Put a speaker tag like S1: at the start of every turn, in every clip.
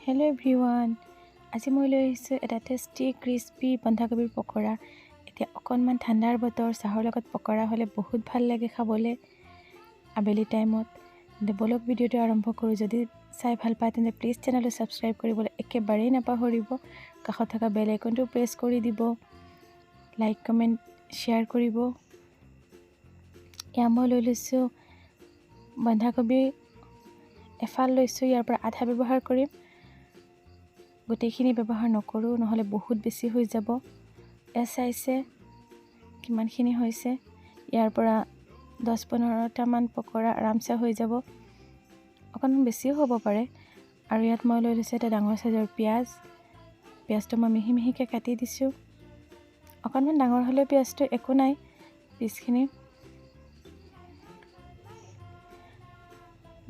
S1: Hello everyone. আজি মই লৈ আহিছোঁ এটা টেষ্টি ক্ৰিস্পি বন্ধাকবিৰ পকৰা। এতিয়া অকণমান ঠাণ্ডাৰ বতৰ চাহৰ লগত পকৰা হ'লে বহুত ভাল লাগে খাবলৈ আবেলি টাইমত। বলক ভিডিঅ'টো আৰম্ভ কৰোঁ। যদি চাই ভাল পায় তেন্তে প্লিজ চেনেলটো ছাবস্ক্ৰাইব কৰিবলৈ একেবাৰেই নাপাহৰিব। কাষত থকা বেল আইকনটো প্ৰেছ কৰি দিব, লাইক কমেণ্ট শ্বেয়াৰ কৰিব। এয়া মই লৈ লৈছোঁ বন্ধাকবি এফাল লৈছোঁ, ইয়াৰ পৰা আধা ব্যৱহাৰ কৰিম, গোটেইখিনি ব্যৱহাৰ নকৰোঁ নহ'লে বহুত বেছি হৈ যাব। এয়া চাইছে কিমানখিনি হৈছে, ইয়াৰ পৰা 10-15টামান পকৰা আৰামছে হৈ যাব, অকণমান বেছিও হ'ব পাৰে। আৰু ইয়াত মই লৈ লৈছোঁ এটা ডাঙৰ চাইজৰ পিঁয়াজটো মই মিহি মিহিকৈ কাটি দিছোঁ। অকণমান ডাঙৰ হ'লেও পিঁয়াজটো একো নাই, পিচখিনি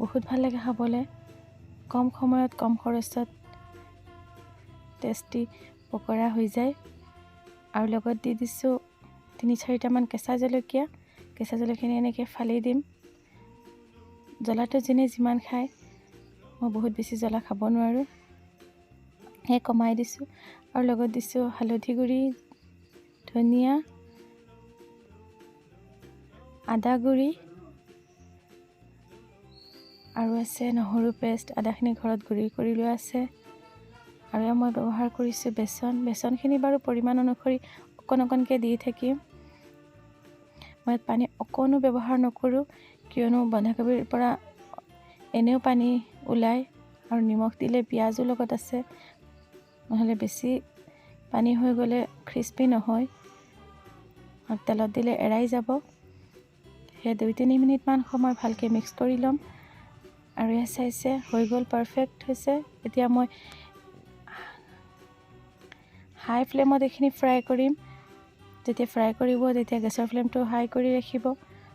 S1: বহুত ভাল লাগে খাবলৈ। কম সময়ত কম খৰচত টেষ্টি পকৰা হৈ যায়। আৰু লগত দি দিছোঁ 3-4টামান কেঁচা জলকীয়াখিনি এনেকৈ ফালি দিম। জ্বলাটো যোনে যিমান খায়, মই বহুত বেছি জ্বলা খাব নোৱাৰোঁ, সেই কমাই দিছোঁ। আৰু লগত দিছোঁ হালধি গুড়ি, ধনিয়া, আদা গুড়ি, আৰু আছে নহৰু পেষ্ট। আদাখিনি ঘৰত গুড়ি কৰি লোৱা আছে। আৰু মই ব্যৱহাৰ কৰিছোঁ বেচনখিনি বাৰু পৰিমাণ অনুসৰি অকণকৈ দি থাকিম। মই পানী অকণো ব্যৱহাৰ নকৰোঁ, কিয়নো বন্ধাকবিৰ পৰা এনেও পানী ওলায় আৰু নিমখ দিলে পিঁয়াজো লগত আছে, নহ'লে বেছি পানী হৈ গ'লে ক্ৰিস্পি নহয় আৰু তেলত দিলে এৰাই যাব। সেই 2-3 মিনিটমান সময় ভালকৈ মিক্স কৰি ল'ম। আৰু এয়া চাইছে হৈ গ'ল, পাৰফেক্ট হৈছে। এতিয়া মই হাই ফ্লেমত এইখিনি ফ্ৰাই কৰিম। যেতিয়া ফ্ৰাই কৰিব তেতিয়া গেছৰ ফ্লেমটো হাই কৰি ৰাখিব।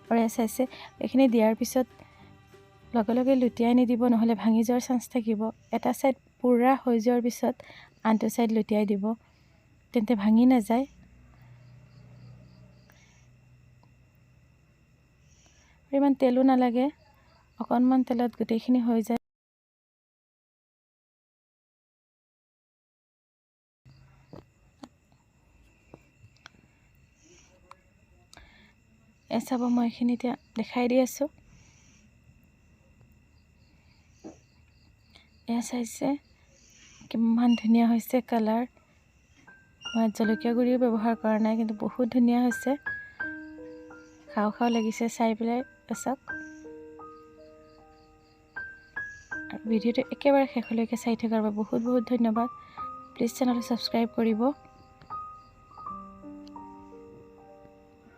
S1: আৰু এয়া চাইছে এইখিনি দিয়াৰ পিছত লগে লগে লুটিয়াই নিদিব, নহ'লে ভাঙি যোৱাৰ চান্স থাকিব। এটা ছাইড পূৰা হৈ যোৱাৰ পিছত আনটো ছাইড লুটিয়াই দিব, তেন্তে ভাঙি নাযায়। ইমান তেলো নালাগে, অকণমান তেলত গোটেইখিনি হৈ যায়। চাব মই এইখিনি এতিয়া দেখাই দি আছোঁ। এয়া চাইছে কিমান ধুনীয়া হৈছে কালাৰ। মই জলকীয়া গুড়িও ব্যৱহাৰ কৰা নাই, কিন্তু বহুত ধুনীয়া হৈছে, খাওঁ খাওঁ লাগিছে চাই পেলাই। চাওক, আৰু ভিডিঅ'টো একেবাৰে শেষলৈকে চাই থকাৰ বাবে বহুত বহুত ধন্যবাদ। প্লিজ চেনেলটো ছাবস্ক্ৰাইব কৰিব।